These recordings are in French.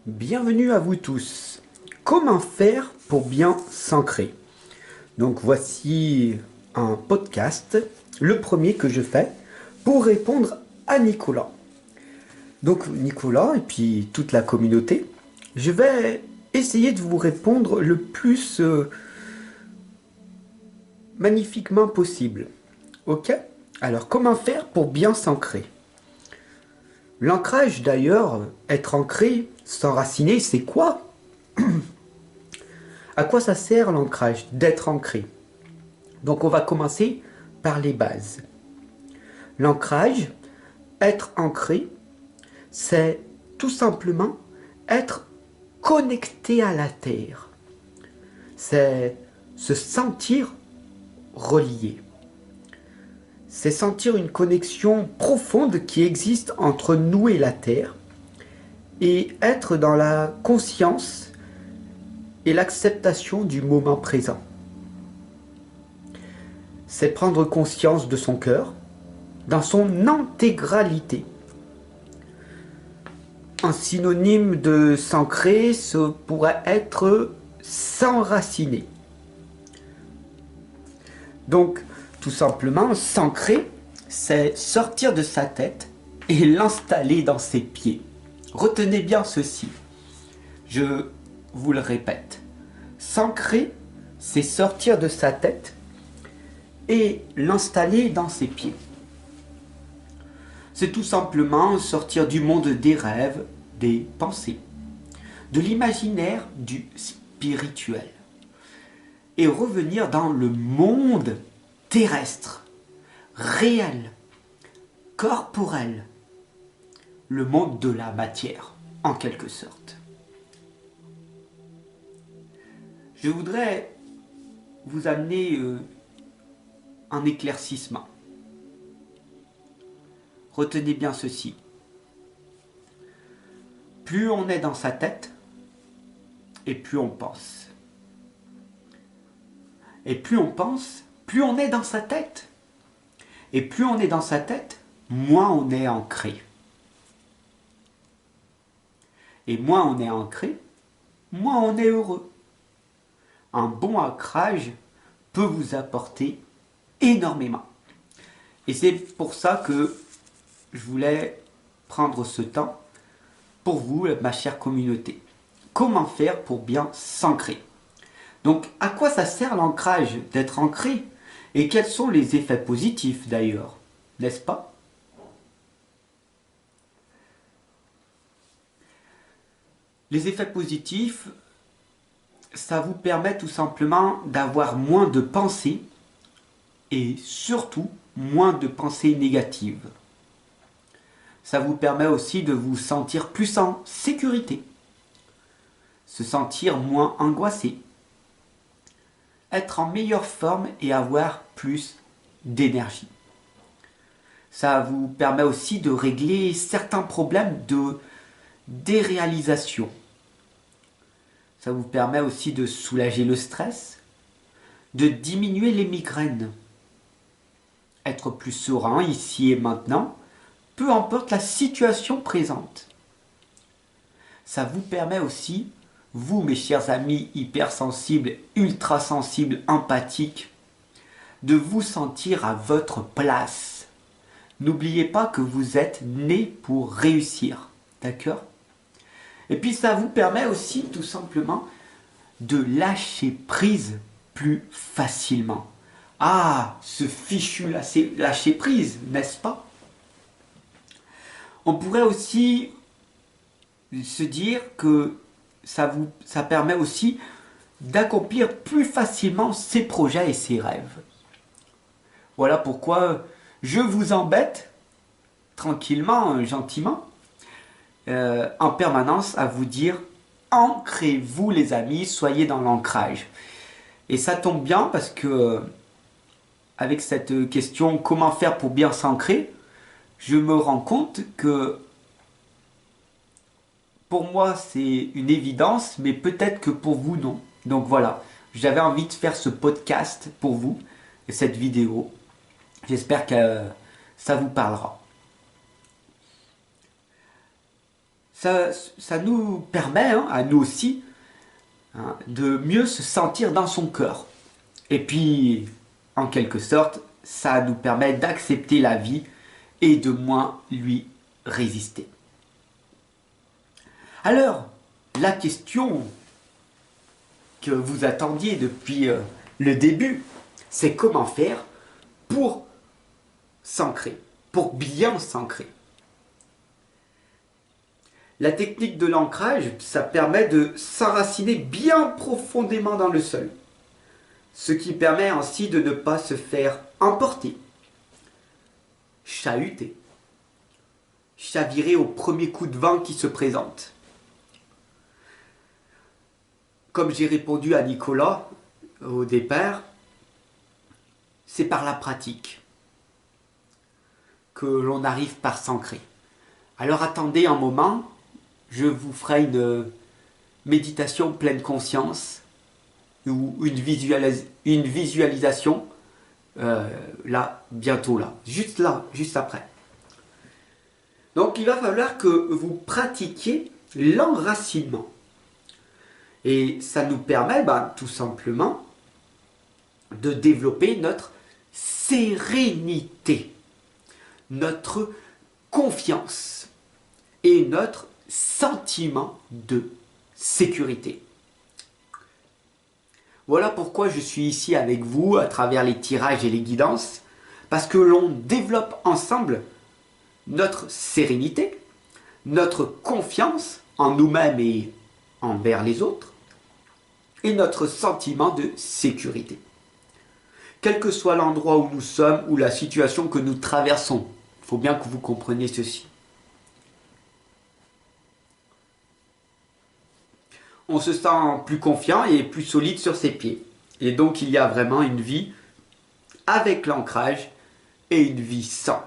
Bienvenue à vous tous. Comment faire pour bien s'ancrer? Donc voici un podcast, le premier que je fais pour répondre à Nicolas. Donc Nicolas et puis toute la communauté, je vais essayer de vous répondre le plus magnifiquement possible. Ok? Alors comment faire pour bien s'ancrer? L'ancrage d'ailleurs, être ancré, s'enraciner, c'est quoi? À quoi ça sert l'ancrage, d'être ancré? Donc on va commencer par les bases. L'ancrage, être ancré, c'est tout simplement être connecté à la terre. C'est se sentir relié. C'est sentir une connexion profonde qui existe entre nous et la terre et être dans la conscience et l'acceptation du moment présent. C'est prendre conscience de son cœur dans son intégralité. Un synonyme de s'ancrer, ce pourrait être s'enraciner. Donc, tout simplement, s'ancrer, c'est sortir de sa tête et l'installer dans ses pieds. Retenez bien ceci. Je vous le répète. S'ancrer, c'est sortir de sa tête et l'installer dans ses pieds. C'est tout simplement sortir du monde des rêves, des pensées, de l'imaginaire, du spirituel, et revenir dans le monde terrestre, réel, corporel, le monde de la matière, en quelque sorte. Je voudrais vous amener un éclaircissement. Retenez bien ceci. Plus on est dans sa tête, et plus on pense. Et plus on pense, plus on est dans sa tête. Et plus on est dans sa tête, moins on est ancré. Et moins on est ancré, moins on est heureux. Un bon ancrage peut vous apporter énormément. Et c'est pour ça que je voulais prendre ce temps pour vous, ma chère communauté. Comment faire pour bien s'ancrer? Donc, à quoi ça sert l'ancrage, d'être ancré? Et quels sont les effets positifs d'ailleurs? N'est-ce pas? Les effets positifs, ça vous permet tout simplement d'avoir moins de pensées et surtout moins de pensées négatives. Ça vous permet aussi de vous sentir plus en sécurité, se sentir moins angoissé, être en meilleure forme et avoir plus d'énergie. Ça vous permet aussi de régler certains problèmes de déréalisation. Ça vous permet aussi de soulager le stress, de diminuer les migraines, être plus serein ici et maintenant, peu importe la situation présente. Ça vous permet aussi, vous mes chers amis hypersensibles, ultrasensibles, empathiques, de vous sentir à votre place. N'oubliez pas que vous êtes né pour réussir, d'accord? Et puis ça vous permet aussi tout simplement de lâcher prise plus facilement. Ah, ce fichu lâcher prise, n'est-ce pas? On pourrait aussi se dire que ça permet aussi d'accomplir plus facilement ses projets et ses rêves. Voilà pourquoi je vous embête tranquillement, gentiment, en permanence à vous dire ancrez-vous les amis, soyez dans l'ancrage. Et ça tombe bien parce que avec cette question comment faire pour bien s'ancrer, je me rends compte que pour moi c'est une évidence, mais peut-être que pour vous non. Donc voilà, j'avais envie de faire ce podcast pour vous et cette vidéo. J'espère que ça vous parlera. ça nous permet, hein, à nous aussi, hein, de mieux se sentir dans son cœur. Et puis, en quelque sorte, ça nous permet d'accepter la vie et de moins lui résister. Alors, la question que vous attendiez depuis le début, c'est comment faire pour s'ancrer, pour bien s'ancrer. La technique de l'ancrage, ça permet de s'enraciner bien profondément dans le sol, ce qui permet ainsi de ne pas se faire emporter, chahuter, chavirer au premier coup de vent qui se présente. Comme j'ai répondu à Nicolas au départ, c'est par la pratique que l'on arrive par s'ancrer. Alors attendez un moment, je vous ferai une méditation pleine conscience ou une visualisation là, bientôt là, juste après. Donc il va falloir que vous pratiquiez l'enracinement. Et ça nous permet tout simplement de développer notre sérénité, notre confiance et notre sentiment de sécurité. Voilà pourquoi je suis ici avec vous à travers les tirages et les guidances, parce que l'on développe ensemble notre sérénité, notre confiance en nous-mêmes et envers les autres, et notre sentiment de sécurité. Quel que soit l'endroit où nous sommes ou la situation que nous traversons, il faut bien que vous compreniez ceci. On se sent plus confiant et plus solide sur ses pieds. Et donc il y a vraiment une vie avec l'ancrage et une vie sans.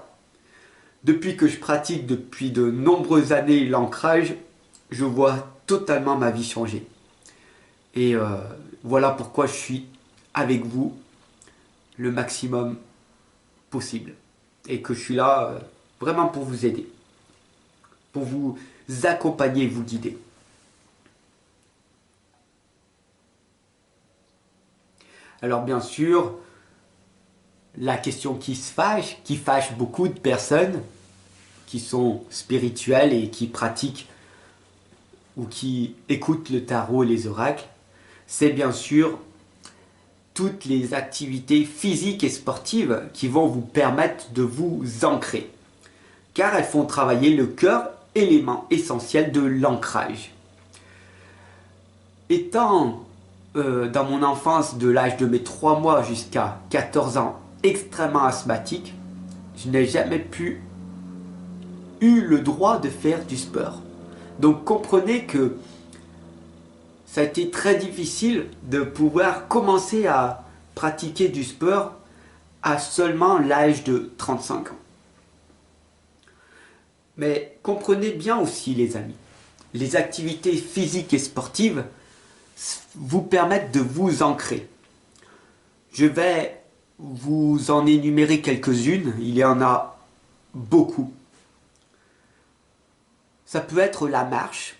Depuis que je pratique depuis de nombreuses années l'ancrage, je vois totalement ma vie changer. Et voilà pourquoi je suis avec vous le maximum possible. Et que je suis là vraiment pour vous aider. Pour vous accompagner et vous guider. Alors bien sûr, la question qui fâche beaucoup de personnes qui sont spirituelles et qui pratiquent ou qui écoutent le tarot et les oracles, c'est bien sûr toutes les activités physiques et sportives qui vont vous permettre de vous ancrer. Car elles font travailler le cœur, élément essentiel de l'ancrage. Étant dans mon enfance, de l'âge de mes 3 mois jusqu'à 14 ans, extrêmement asthmatique, je n'ai jamais eu le droit de faire du sport. Donc comprenez que ça a été très difficile de pouvoir commencer à pratiquer du sport à seulement l'âge de 35 ans. Mais comprenez bien aussi les amis, les activités physiques et sportives vous permettent de vous ancrer. Je vais vous en énumérer quelques-unes, il y en a beaucoup. Ça peut être la marche,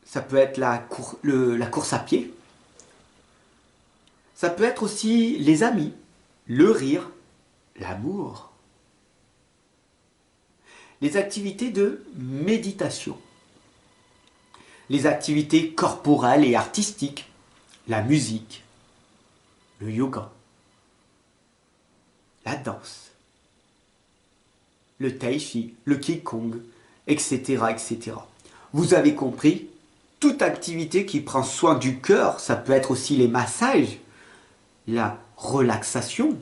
ça peut être la course à pied, ça peut être aussi les amis, le rire, l'amour, les activités de méditation, les activités corporelles et artistiques, la musique, le yoga, la danse, le tai chi, le qigong, etc., etc. Vous avez compris, toute activité qui prend soin du cœur, ça peut être aussi les massages, la relaxation,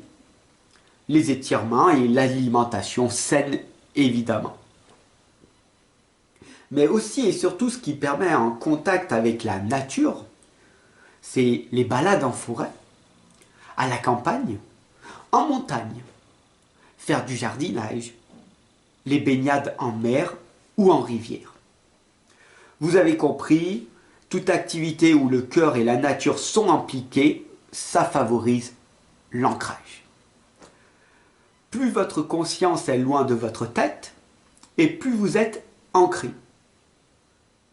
les étirements et l'alimentation saine, évidemment. Mais aussi et surtout ce qui permet un contact avec la nature, c'est les balades en forêt, à la campagne, en montagne, faire du jardinage, les baignades en mer ou en rivière. Vous avez compris, toute activité où le cœur et la nature sont impliqués, ça favorise l'ancrage. Plus votre conscience est loin de votre tête, et plus vous êtes ancré.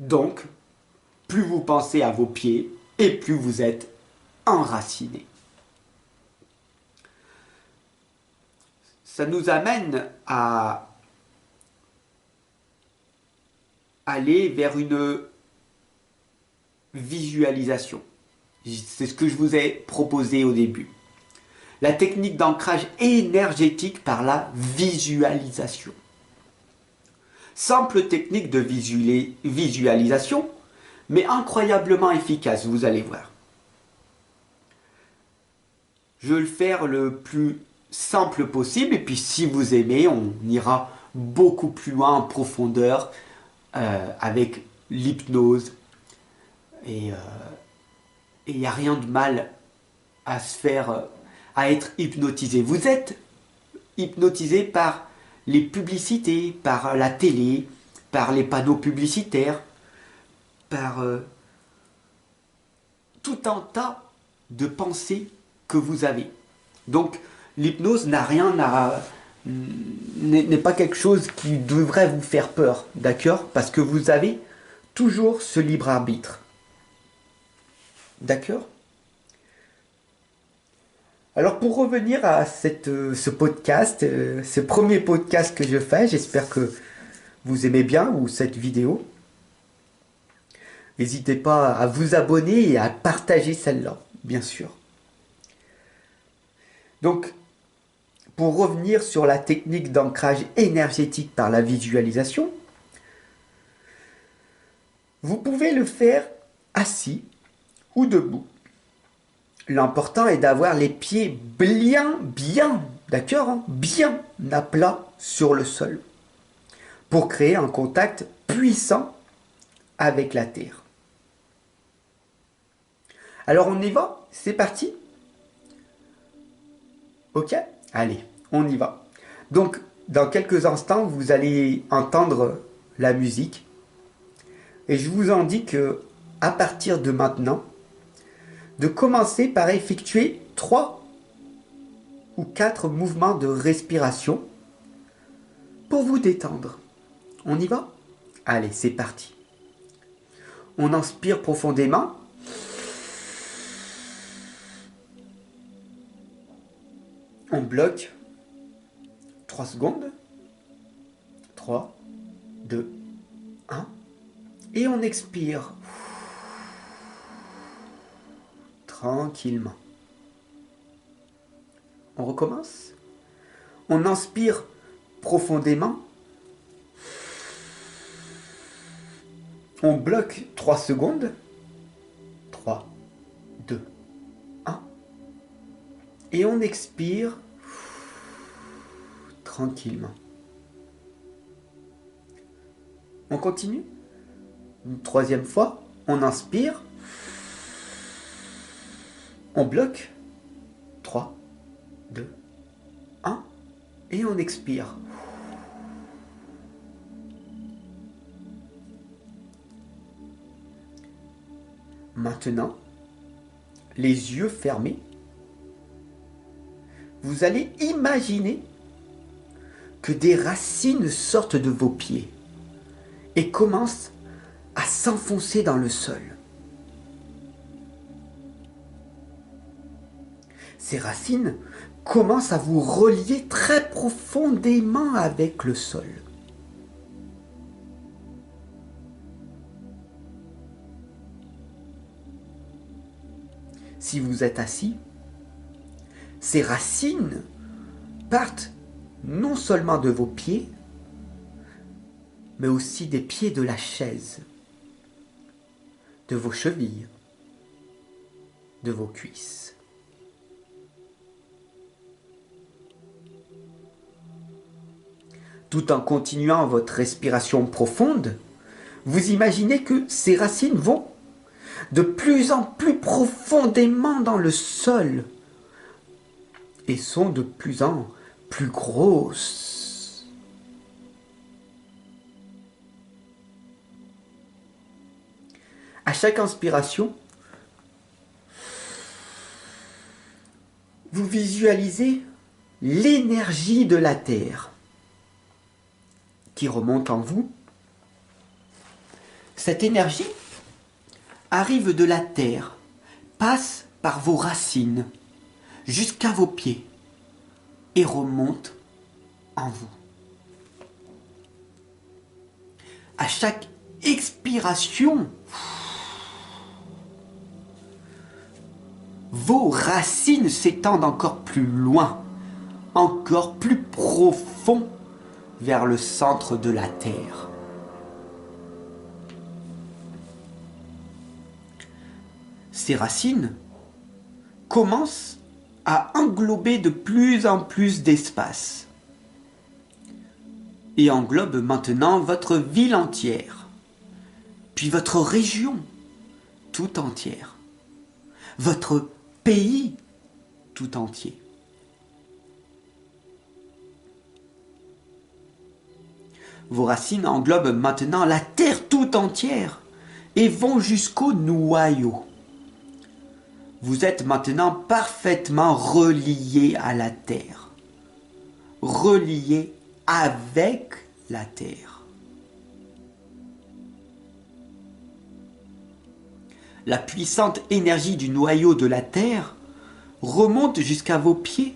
Donc, plus vous pensez à vos pieds et plus vous êtes enraciné. Ça nous amène à aller vers une visualisation. C'est ce que je vous ai proposé au début. La technique d'ancrage énergétique par la visualisation. Simple technique de visualisation, mais incroyablement efficace, vous allez voir. Je vais le faire le plus simple possible, et puis si vous aimez, on ira beaucoup plus loin en profondeur avec l'hypnose. Et il n'y a rien de mal à se faire, à être hypnotisé. Vous êtes hypnotisé par les publicités, par la télé, par les panneaux publicitaires, par tout un tas de pensées que vous avez. Donc l'hypnose n'a rien à n'est pas quelque chose qui devrait vous faire peur, d'accord? Parce que vous avez toujours ce libre arbitre. D'accord? Alors pour revenir à ce podcast, ce premier podcast que je fais, j'espère que vous aimez bien ou cette vidéo. N'hésitez pas à vous abonner et à partager celle-là, bien sûr. Donc, pour revenir sur la technique d'ancrage énergétique par la visualisation, vous pouvez le faire assis ou debout. L'important est d'avoir les pieds bien, d'accord, hein, bien à plat sur le sol pour créer un contact puissant avec la terre. Alors on y va? C'est parti? Ok? Allez, on y va. Donc, dans quelques instants, vous allez entendre la musique. Et je vous en dis que, à partir de maintenant, de commencer par effectuer 3 ou 4 mouvements de respiration pour vous détendre. On y va? Allez, c'est parti. On inspire profondément. On bloque 3 secondes. 3, 2, 1. Et on expire. Tranquillement. On recommence. On inspire profondément. On bloque 3 secondes. 3, 2, 1. Et on expire tranquillement. On continue. Une troisième fois. On inspire. On bloque. 3, 2, 1. Et on expire. Maintenant, les yeux fermés, vous allez imaginer que des racines sortent de vos pieds et commencent à s'enfoncer dans le sol. Ces racines commencent à vous relier très profondément avec le sol. Si vous êtes assis, ces racines partent non seulement de vos pieds, mais aussi des pieds de la chaise, de vos chevilles, de vos cuisses. Tout en continuant votre respiration profonde, vous imaginez que ces racines vont de plus en plus profondément dans le sol et sont de plus en plus grosses. À chaque inspiration, vous visualisez l'énergie de la terre qui remonte en vous Cette énergie arrive de la terre, passe par vos racines jusqu'à vos pieds et remonte en vous. À chaque expiration, vos racines s'étendent encore plus loin, encore plus profond vers le centre de la terre. Ces racines commencent à englober de plus en plus d'espace et englobent maintenant votre ville entière, puis votre région tout entière, votre pays tout entier. Vos racines englobent maintenant la terre tout entière et vont jusqu'au noyau. Vous êtes maintenant parfaitement relié à la terre, relié avec la terre. La puissante énergie du noyau de la terre remonte jusqu'à vos pieds,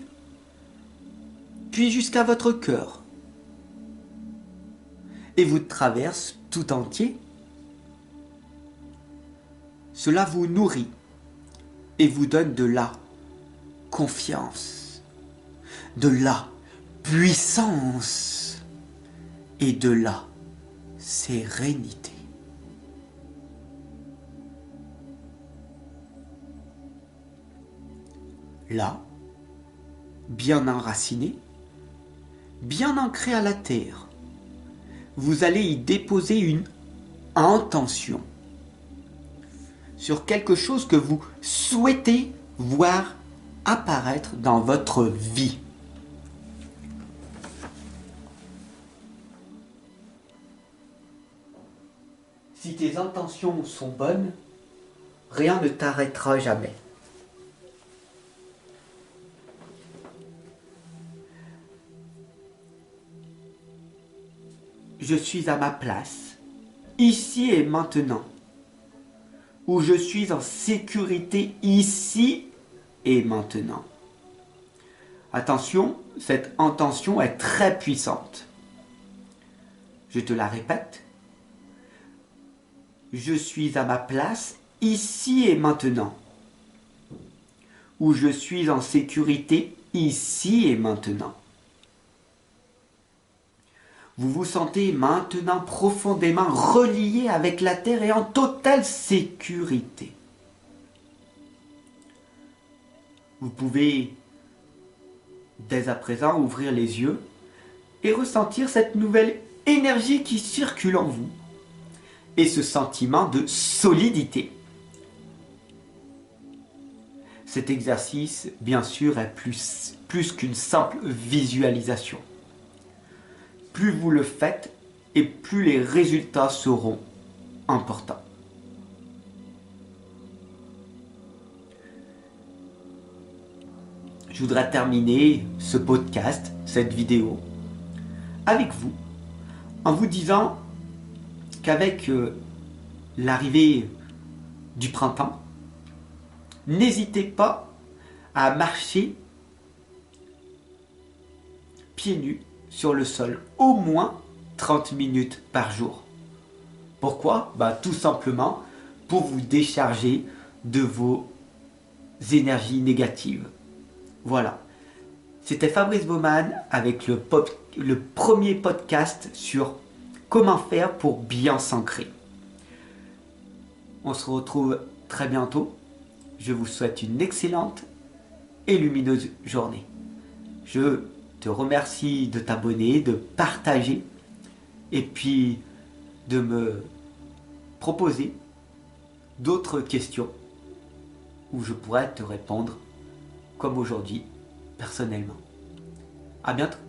puis jusqu'à votre cœur, et vous traverse tout entier. Cela vous nourrit et vous donne de la confiance, de la puissance et de la sérénité. Là, bien enraciné, bien ancré à la terre, vous allez y déposer une intention sur quelque chose que vous souhaitez voir apparaître dans votre vie. Si tes intentions sont bonnes, rien ne t'arrêtera jamais. Je suis à ma place, ici et maintenant, où je suis en sécurité ici et maintenant. Attention, cette intention est très puissante. Je te la répète. Je suis à ma place ici et maintenant, où je suis en sécurité ici et maintenant. Vous vous sentez maintenant profondément relié avec la terre et en totale sécurité. Vous pouvez dès à présent ouvrir les yeux et ressentir cette nouvelle énergie qui circule en vous et ce sentiment de solidité. Cet exercice, bien sûr, est plus qu'une simple visualisation. Plus vous le faites et plus les résultats seront importants. Je voudrais terminer ce podcast, cette vidéo, avec vous, en vous disant qu'avec l'arrivée du printemps, n'hésitez pas à marcher pieds nus sur le sol au moins 30 minutes par jour. Pourquoi? Tout simplement pour vous décharger de vos énergies négatives. Voilà. C'était Fabrice Baumann avec le premier podcast sur comment faire pour bien s'ancrer. On se retrouve très bientôt. Je vous souhaite une excellente et lumineuse journée. Je te remercie de t'abonner, de partager et puis de me proposer d'autres questions où je pourrais te répondre comme aujourd'hui personnellement. À bientôt.